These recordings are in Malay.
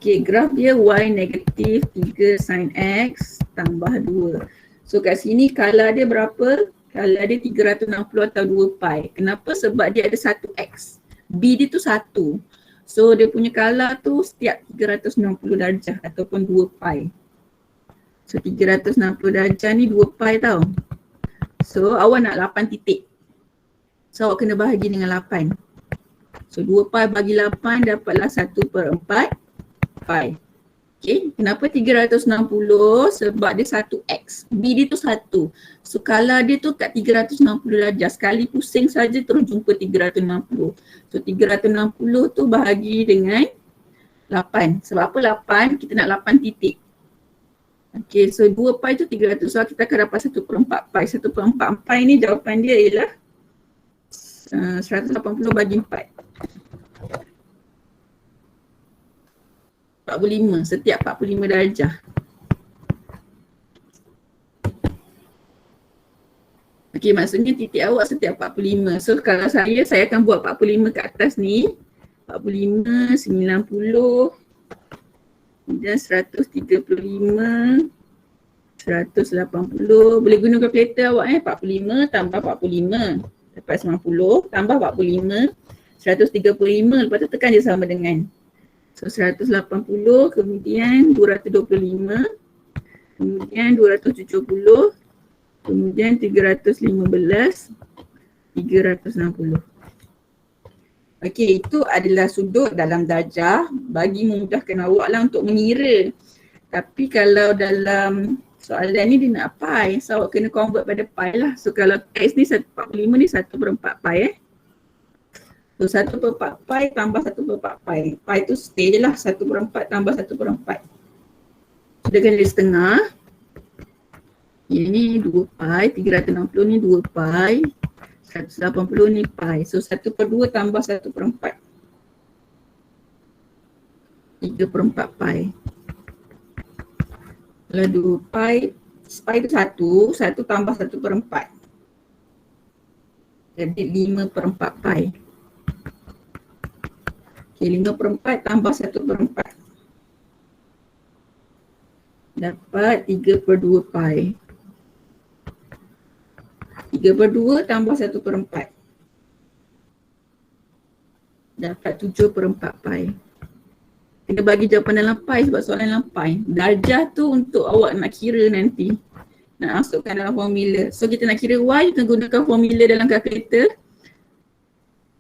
Okey, graf dia y negatif 3 sin x tambah 2. So kat sini color dia berapa? Color dia 360 atau 2 pi. Kenapa? Sebab dia ada 1x. B dia tu 1. So dia punya color tu setiap 360 darjah ataupun 2 pi. So 360 darjah ni 2 pi tau. So awak nak 8 titik. So awak kena bahagi dengan 8. So 2 pi bagi 8 dapatlah 1/4 pi. Okay, kenapa 360? Sebab dia 1x. B dia tu 1. So color dia tu kat 360 darjah. Sekali pusing saja terus jumpa 360. So 360 tu bahagi dengan 8. Sebab apa 8? Kita nak 8 titik. Okay, so 2 pi tu 300. So kita akan dapat 1/4 pi. 1/4 pi ni jawapan dia ialah 180 bagi 4. 45, setiap 45 darjah. Okey, maksudnya titik awak setiap 45. So kalau saya akan buat 45 kat atas ni. 45, 90, kemudian 135, 180. Boleh guna kalkulator awak 45 tambah 45. Dapat 90 tambah 45, 135. Lepas tu tekan je sama dengan. So 180, kemudian 225, kemudian 270, kemudian 315, 360. Okey, itu adalah sudut dalam darjah bagi memudahkan awak lah untuk mengira. Tapi kalau dalam soalan ni dia nak pi, so awak kena convert pada pi lah. So kalau x ni 145 ni 1/4 pi So 1/4 pi tambah 1/4 pi. Pi tu stay je lah, 1/4 tambah 1/4. Sudah kali setengah. Ini 2 pi, 360 ni 2 pi, 180 ni pi. So 1/2 tambah 1/4. 3/4 pi. Kalau 2 pi, pi tu 1 tambah 1/4. Jadi 5/4 pi. Okay, 5/4 tambah 1/4. Dapat 3/2 pi. 3/2 tambah 1/4. Dapat 7/4 pi. Kena bagi jawapan dalam pi sebab soalan dalam pi. Darjah tu untuk awak nak kira nanti. Nak masukkan dalam formula. So kita nak kira y, kita gunakan formula dalam kalkulator.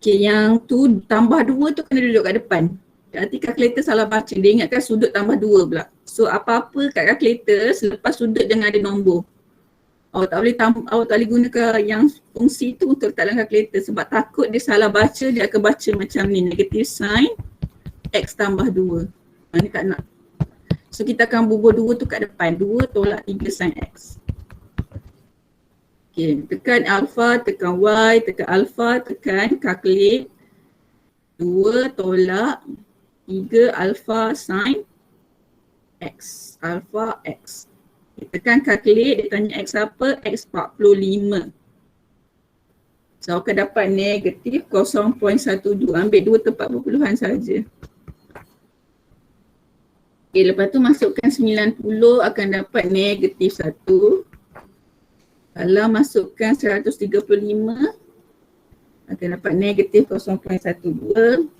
Okay, yang tu tambah 2 tu kena duduk kat depan. Nanti kalkulator salah baca. Dia ingatkan sudut tambah 2 pula. So apa-apa kat kalkulator selepas sudut jangan ada nombor. Awak tak boleh gunakan yang fungsi tu untuk letak dalam kalkulator sebab takut dia salah baca, dia akan baca macam ni, negative sin x tambah 2. Ini tak nak. So kita akan bubuh 2 tu kat depan. 2 tolak 3 sin x. Okay, tekan alpha, tekan y, tekan alpha, tekan calculate 2 tolak 3 alpha sin x, alpha x. Okay, tekan calculate, dia tanya x apa? X 45. So akan dapat negatif 0.12, ambil 2 tempat perpuluhan saja. Okay, lepas tu masukkan 90 akan dapat negatif 1. Kalau masukkan 135 akan dapat negatif 0.12.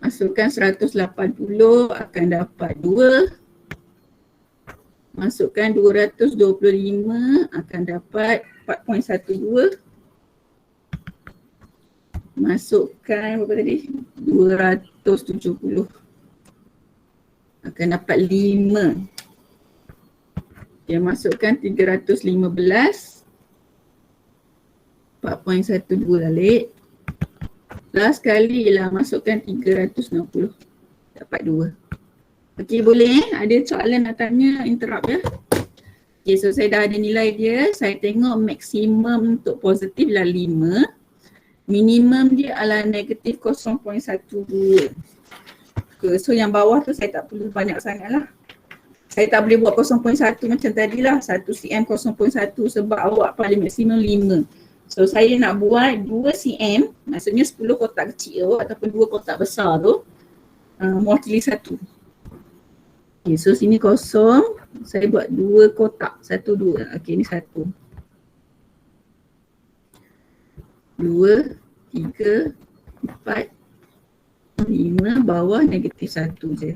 Masukkan 180 akan dapat 2. Masukkan 225 akan dapat 4.12. Masukkan berapa tadi? 270 akan dapat 5. Dia masukkan 315, 4.12 balik. Last kali ialah masukkan 360, dapat 2. Okey, boleh ada soalan nak tanya, interrupt ya. Okay, so saya dah ada nilai dia. Saya tengok maksimum untuk positif lah 5. Minimum dia adalah negatif 0.12. Okay, so yang bawah tu saya tak perlu banyak sangat lah. Saya tak boleh buat 0.1 macam tadi lah, 1 cm 0.1 sebab awak paling maksimum 5. So saya nak buat 2 cm, maksudnya 10 kotak kecil tu ataupun 2 kotak besar tu. mewakili 1. Okay, so sini kosong, saya buat 2 kotak, 1, 2. Okay, ni 1. 2, 3, 4, 5, bawah negatif 1 je.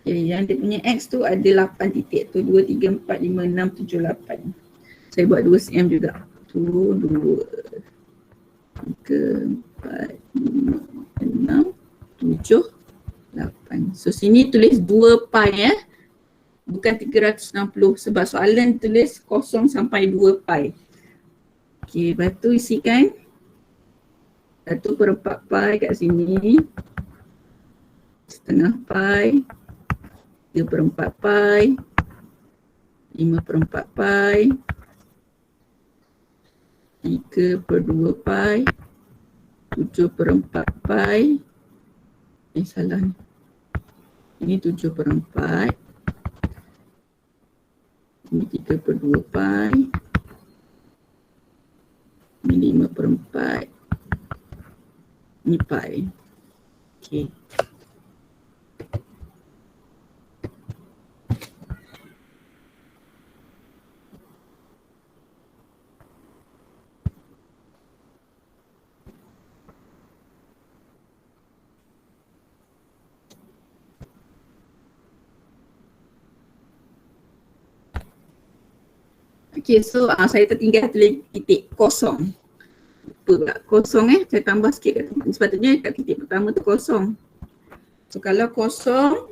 Okay, yang dia punya X tu ada 8 titik tu, 2, 3, 4, 5, 6, 7, 8. Saya buat 2 cm juga. 1, 2, 3, 4, 5, 6, 7, 8. So sini tulis 2 pi ya. Bukan 360 sebab soalan tulis 0 sampai 2 pi. Okay, lepas tu isikan 1/4 pi kat sini. Setengah pi. 3/4 pi. 5/4 pi. 3/2 pi. 7/4 pi. Salah ni. Ini 7/4. Ini 3/2 pi. Ini 5/4. Ini pi. Okay. Okay, so saya tertinggal tulis titik kosong. Lupa tak kosong saya tambah sikit kat titik. Sepatutnya kat titik pertama tu kosong. So kalau kosong,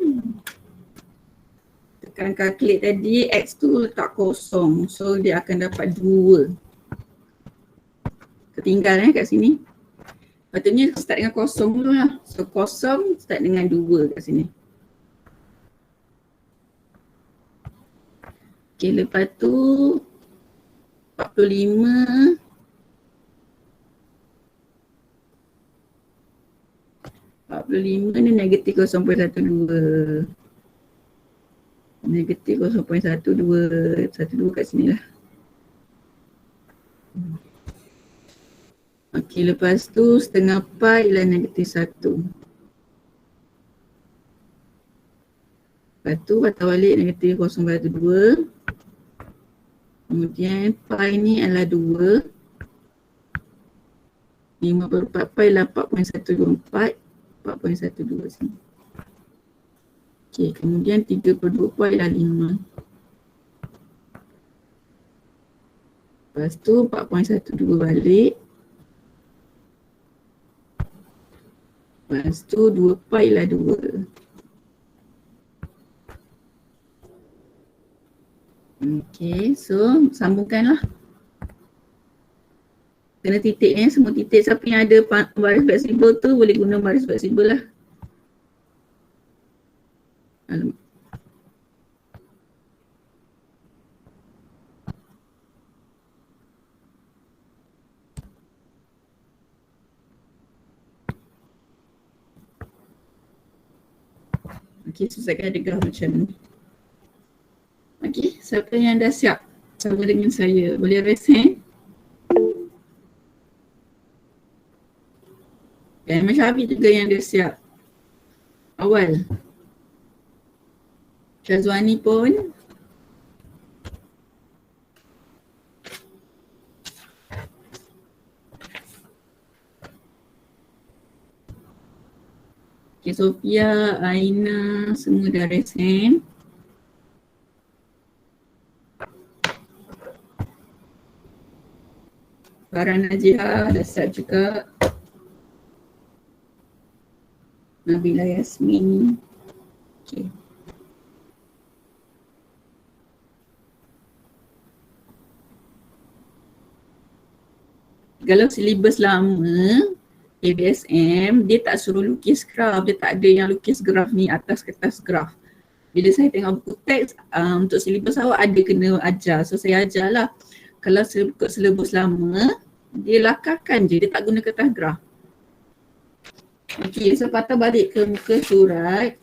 tekan calculate tadi, X tu letak kosong. So dia akan dapat 2. Tertinggal kat sini. Patutnya start dengan kosong dulu lah. So kosong start dengan 2 kat sini. Okay, lepas tu 45. 45 ni negatif 0.12. Negatif 0.12. 12 kat sini lah. Okey, lepas tu setengah pi ialah negatif 1. Lepas tu patah balik negatif 0.2. Kemudian pi ni adalah 2. 5/4 pi ialah 4.124. 4.12 sini. Okey, kemudian 3/2 pi ialah 5. Lepas tu 4.12 balik. Lepas tu 2 pi ialah 2. Okey, so sambungkanlah. Kena titik semua titik. Siapa yang ada baris fleksibel tu boleh guna baris fleksibel lah. Alamak. Okey, selesaikan ada graf macam ni. Okey, siapa yang dah siap sama dengan saya boleh raise hand. Dan Masyafi juga yang dah siap. Awal. Syazwani pun. Okay, Sofia, Aina, semua dah raise hand. Farah Najia dah siap juga. Nabila Yasmin. Okay. Kalau silibus lama ABSM, dia tak suruh lukis graf, dia tak ada yang lukis graf ni atas kertas graf. Bila saya tengok buku teks, untuk silibus awak ada kena ajar, so saya ajar lah. Kalau ikut silibus lama, dia lakarkan je, dia tak guna kertas graf. Okey, so patah balik ke muka surat.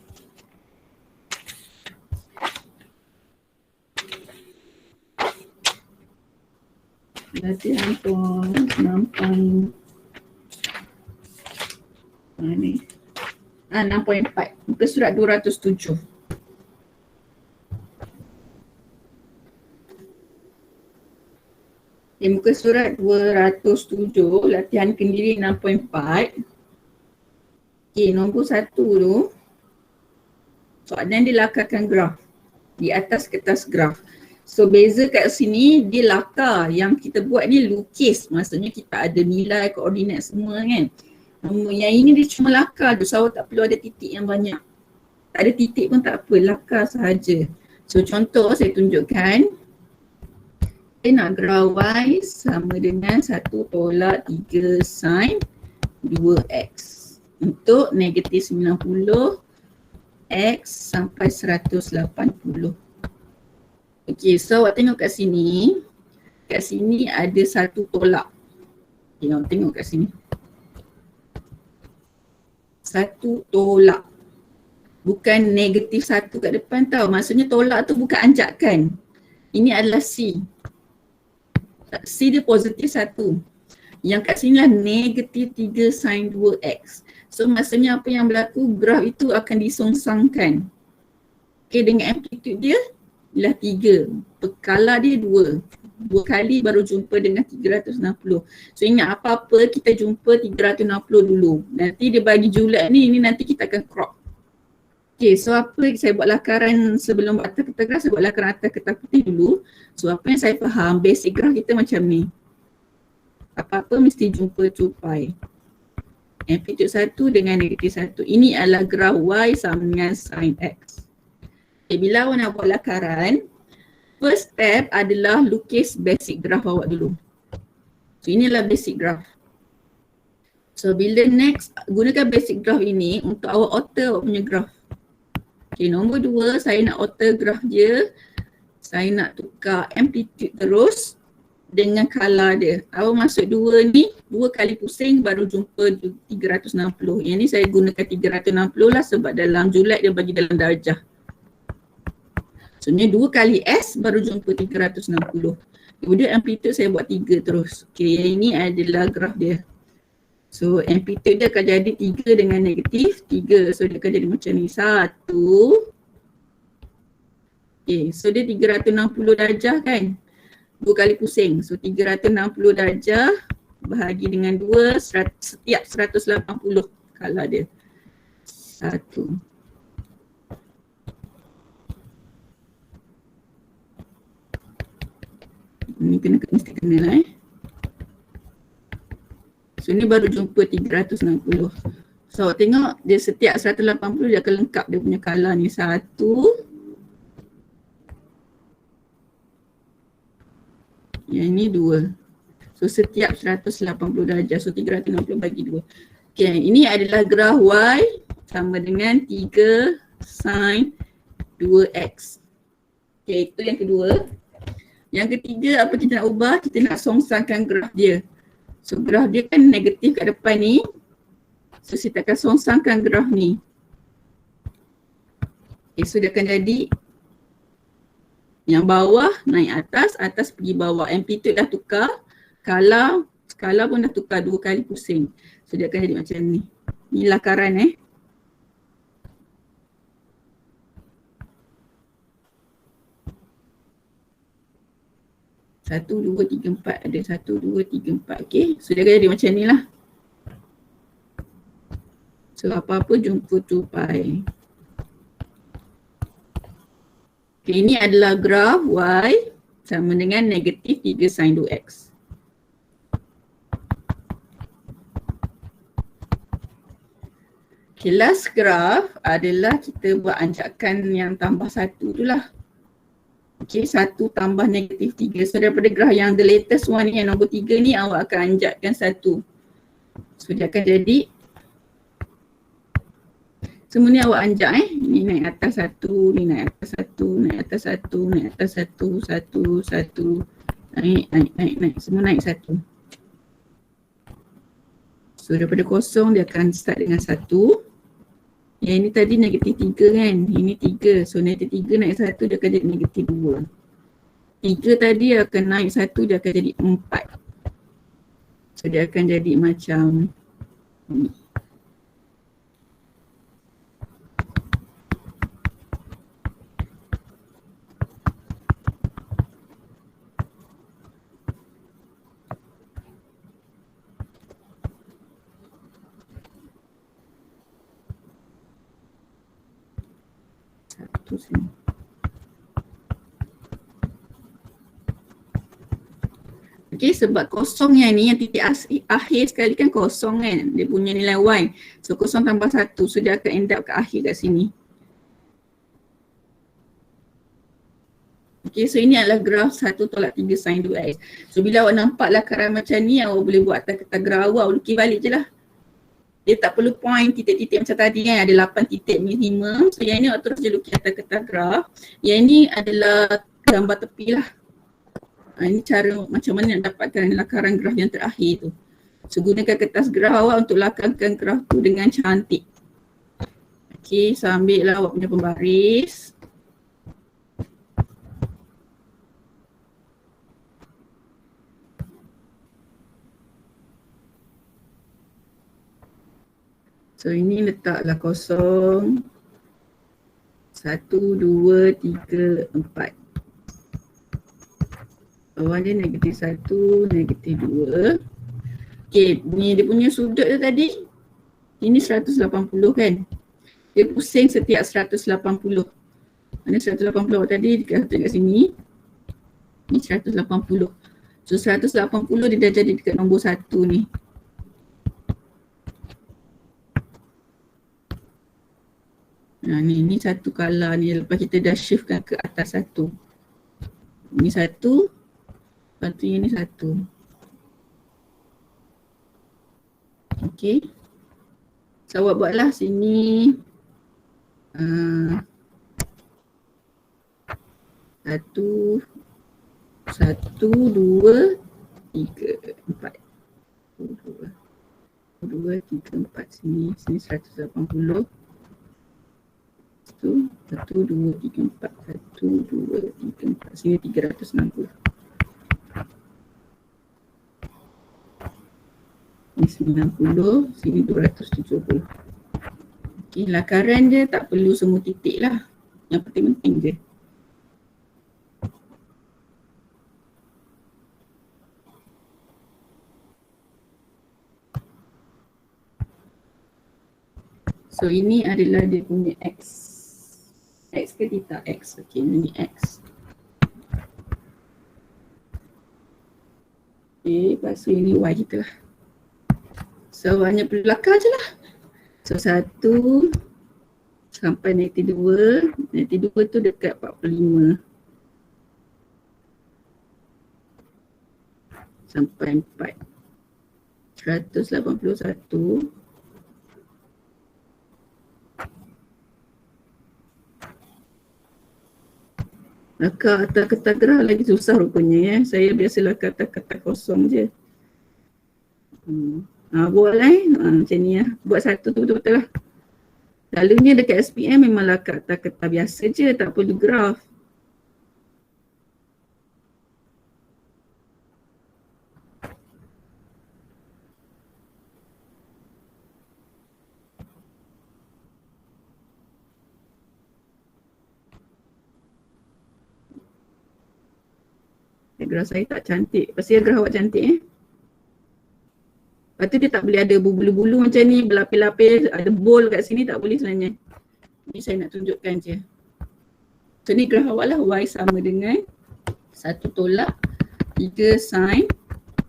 latihan pon 6. Ni 6.4 muka surat 207. Muka surat 207 latihan kendiri 6.4. Nombor 1 tu soalan dia lakarkan graf di atas kertas graf. So beza kat sini dia lakar, yang kita buat ni lukis, maksudnya kita ada nilai koordinat semua kan. Yang ini dia cuma lakar tu, so tak perlu ada titik yang banyak. Tak ada titik pun tak apa, lakar sahaja. So contoh saya tunjukkan, saya nak graf Y sama dengan 1 tolak 3 sin 2x untuk negatif 90 x sampai 180. Okey, so awak tengok kat sini. Kat sini ada satu tolak. Okay, awak tengok kat sini. Satu tolak. Bukan negatif 1 kat depan tau. Maksudnya tolak tu bukan anjakan. Ini adalah C. C dia positif 1. Yang kat sini lah negatif 3 sin 2x. So maksudnya apa yang berlaku, graf itu akan disongsangkan. Okay, dengan amplitude dia ialah 3. Skala dia 2. 2 kali baru jumpa dengan 360. So ingat apa-apa kita jumpa 360 dulu. Nanti dia bagi julat ni nanti kita akan crop. Okay, so apa saya buat lakaran sebelum atas kertas graf, saya buat lakaran atas kertas putih dulu. So apa yang saya faham, basic graf kita macam ni. Apa-apa mesti jumpa 2 pi. Amplitude 1 dengan negatif 1. Ini adalah graf Y sama dengan sin X. Okay, bila awak nak buat lakaran, first step adalah lukis basic graf awak dulu. So inilah basic graf. So bila next gunakan basic graf ini untuk awak alter awak punya graf. Okay, nombor 2 saya nak alter graf dia. Saya nak tukar amplitude terus dengan skala dia. Awak masuk 2 ni, 2 kali pusing baru jumpa 360. Yang ni saya gunakan 360 lah sebab dalam julat dia bagi dalam darjah. So ni 2 kali S baru jumpa 360. Kemudian amplitude saya buat 3 terus. Okay, yang ini adalah graf dia. So amplitude dia akan jadi 3 dengan negatif 3. So dia akan jadi macam ni. 1. Okay, so dia 360 darjah kan. 2 kali pusing. So 360 darjah bahagi dengan 2 setiap 180 skala dia. 1. Ni mesti kena lah So ni baru jumpa 360. So tengok dia setiap 180 dia akan lengkap dia punya skala ni. 1. Yang ni 2. So setiap 180 darjah. So 360 bagi 2. Okay, ini adalah graf Y sama dengan 3 sin 2x. Okay, itu yang kedua. Yang ketiga, apa kita nak ubah? Kita nak songsangkan graf dia. So graf dia kan negatif kat depan ni. So kita akan songsangkan graf ni. Okay, so dia akan jadi yang bawah naik atas, atas pergi bawah. Amplitude dah tukar, skala pun dah tukar 2 kali pusing. So dia akan jadi macam ni. Ni lakaran 1, 2, 3, 4. Ada 1, 2, 3, 4. Okay. So dia akan jadi macam ni lah. So apa-apa jumpa 2 pi. Okay, ini adalah graf Y sama dengan negatif 3 sin 2x. Okay, last graf adalah kita buat anjakan yang tambah 1 tu lah. Okay, 1 tambah negatif 3. So daripada graf yang the latest one ni, yang nombor 3 ni, awak akan anjakkan 1. So dia akan jadi semua ni awak anjak Ni naik atas 1, ni naik atas 1, naik atas 1, naik atas 1, 1, 1, naik. Semua naik 1. So daripada kosong dia akan start dengan 1. Yang ini tadi negatif 3 kan, ini 3. So negatif 3 naik 1 dia akan jadi negatif 2. 3 tadi akan naik 1, dia akan jadi 4. So dia akan jadi macam ni. Satu sini. Okay, sebab kosong yang ni, yang titik akhir sekali kan kosong kan, dia punya nilai y. So kosong tambah 1, so dia akan end up ke akhir kat sini. Okay, so ini adalah graf 1 tolak 3 sin 2x. So bila awak nampak lakaran macam ni, awak boleh buat atas graf awak, lukis balik je lah. Dia tak perlu point titik-titik macam tadi kan, ada 8 titik minimum. So yang ni awak terus je lukis atas kertas graf. Yang ni adalah gambar tepi lah. Ini cara macam mana nak dapatkan lakaran graf yang terakhir tu. So gunakan kertas graf awak untuk lakarkan graf tu dengan cantik. Okay, so ambil lah awak punya pembaris. So ini letaklah kosong. 1, 2, 3, 4. Bawah dia negatif 1, negatif 2. Okay, ni dia punya sudut tu tadi. Ini 180 kan. Dia pusing setiap 180. Mana 180 tadi dekat sini. Ni 180. So 180 dia dah jadi dekat nombor 1 ni. Nah, ni satu color ni, lepas kita dah shiftkan ke atas 1. Ni 1. Lepas tu ini 1. Okay. So awak buatlah sini 1, 1, 2, 3, 4. 2, 3, 4 sini 180. 1, 2, 3, 4. 1, 2, 3, 4. Sini 360. Ni 90, sini 270. Okay, lakaran dia tak perlu semua titik lah. Yang penting-penting je. So ini adalah dia punya X. X ke tidak? X. Okay, ini X. Okay, lepas tu ini Y kita lah. So hanya perlu lakar je lah. So 1 sampai negatif 2. Negatif 2 tu dekat 45. Sampai 4. 181. Lakar atas kertas graf lagi susah rupanya ya. Saya biasa lakar atas kertas kosong je. Buatlah macam ni lah. Buat satu tu betul-betul lah. Selalunya dekat SPM memang lakar atas kertas biasa je, tak perlu graf. Graf saya tak cantik. Pasti graf awak cantik Lepas tu dia tak boleh ada bulu-bulu macam ni, berlapis-lapis, ada bowl kat sini, tak boleh sebenarnya. Ni saya nak tunjukkan je. So ni graf awak lah, Y sama dengan 1 tolak 3 sin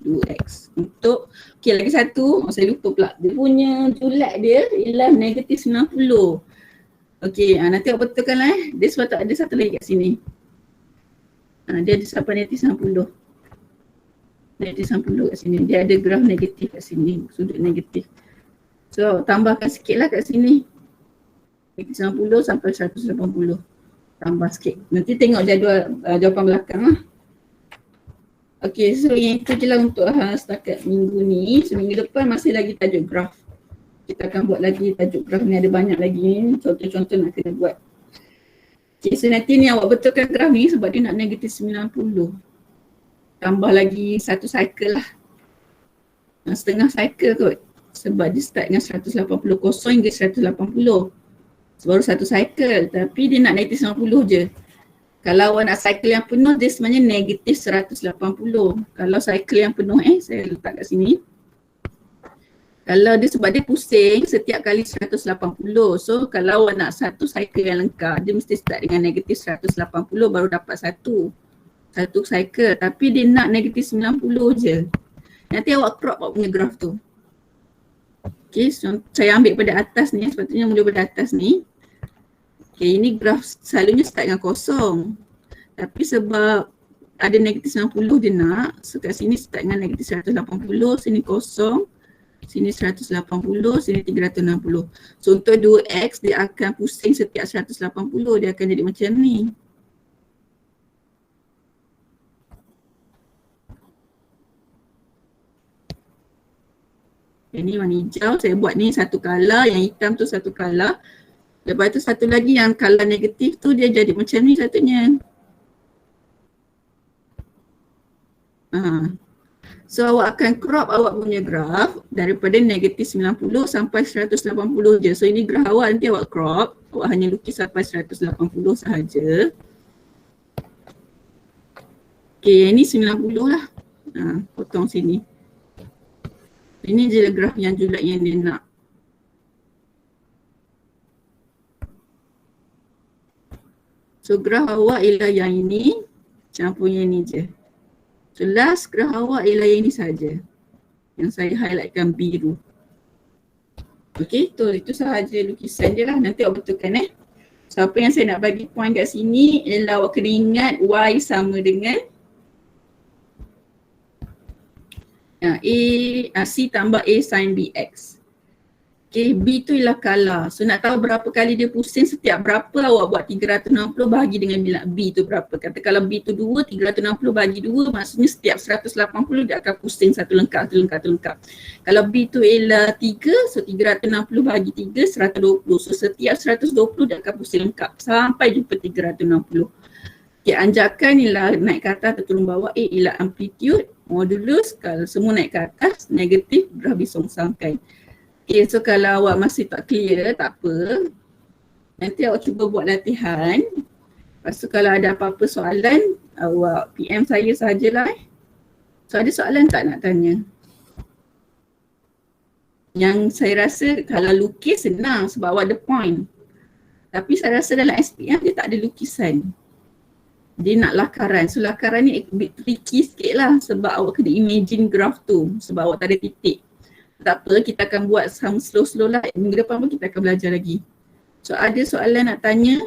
2x. Untuk, okay lagi satu, saya lupa pula. Dia punya julat dia ialah negatif 90. Okay, nanti awak betulkan lah Dia sebab tak ada satu lagi kat sini. Dia ada sampai negatif 90. Negatif 90 kat sini. Dia ada graf negatif kat sini, sudut negatif. So tambahkan sikit lah kat sini. Negatif 90 sampai 180. Tambah sikit. Nanti tengok jadual jawapan belakang lah. Okay, so yang itu je lah untuk setakat minggu ni. So minggu depan masih lagi tajuk graf. Kita akan buat lagi tajuk graf ni, ada banyak lagi ni. Contoh-contoh nak kena buat. Okay, so nanti ni awak betulkan graf ni sebab dia nak negatif 90. Tambah lagi satu cycle lah. Setengah cycle kot. Sebab dia start dengan 180, kosong hingga 180. Baru satu cycle, tapi dia nak negatif 90 je. Kalau awak nak cycle yang penuh, dia sebenarnya negatif 180. Kalau cycle yang penuh, saya letak kat sini. Kalau dia sebab dia pusing setiap kali 180. So kalau awak nak satu cycle yang lengkap, dia mesti start dengan negatif 180 baru dapat satu cycle. Tapi dia nak negatif 90 je. Nanti awak crop awak punya graf tu. Okay, so saya ambil pada atas ni, sepatutnya mula pada atas ni. Okay, ini graf selalunya start dengan kosong. Tapi sebab ada negatif 90 dia nak, so kat sini start dengan negatif 180, sini kosong, sini 180, sini 360. So untuk 2x dia akan pusing setiap 180, dia akan jadi macam ni. Ini warna hijau, saya buat ni satu color, yang hitam tu satu color. Lepas tu satu lagi yang color negatif tu dia jadi macam ni satunya. So awak akan crop awak punya graf daripada negatif 90 sampai 180 je. So ini graf awak, nanti awak crop, awak hanya lukis sampai 180 sahaja. Okay, ini 90 lah. Potong sini. Ini je graf yang julat yang dia nak. So graf awak ialah yang ini, campur yang ini je. So last graf awak ialah yang ini saja. Yang saya highlightkan biru. Okay, itu sahaja lukisan je lah. Nanti awak betulkan So apa yang saya nak bagi point kat sini ialah awak kena ingat Y sama dengan C tambah A sin BX. Okay, B tu ialah color. So nak tahu berapa kali dia pusing, setiap berapa awak buat 360 bahagi dengan bilangan B tu berapa. Kata kalau B tu 2, 360 bahagi 2 maksudnya setiap 180 dia akan pusing satu lengkap. Kalau B tu ialah 3, so 360 bahagi 3, 120. So setiap 120 dia akan pusing lengkap sampai jumpa 360. Okay, anjakan ialah naik ke atas atau turun bawah. A ialah amplitude, modulus, kalau semua naik ke atas, negatif, graf disongsangkan. Okay, so kalau awak masih tak clear, tak apa. Nanti awak cuba buat latihan. Lepas tu kalau ada apa-apa soalan, awak PM saya sahajalah. So ada soalan tak nak tanya? Yang saya rasa kalau lukis senang sebab awak ada point. Tapi saya rasa dalam SPM dia tak ada lukisan. Dia nak lakaran. So lakaran ni a bit tricky sikit lah sebab awak kena imagine graph tu sebab awak tak ada titik. Tak apa, kita akan buat some slow-slow lah. Minggu depan pun kita akan belajar lagi. So ada soalan nak tanya?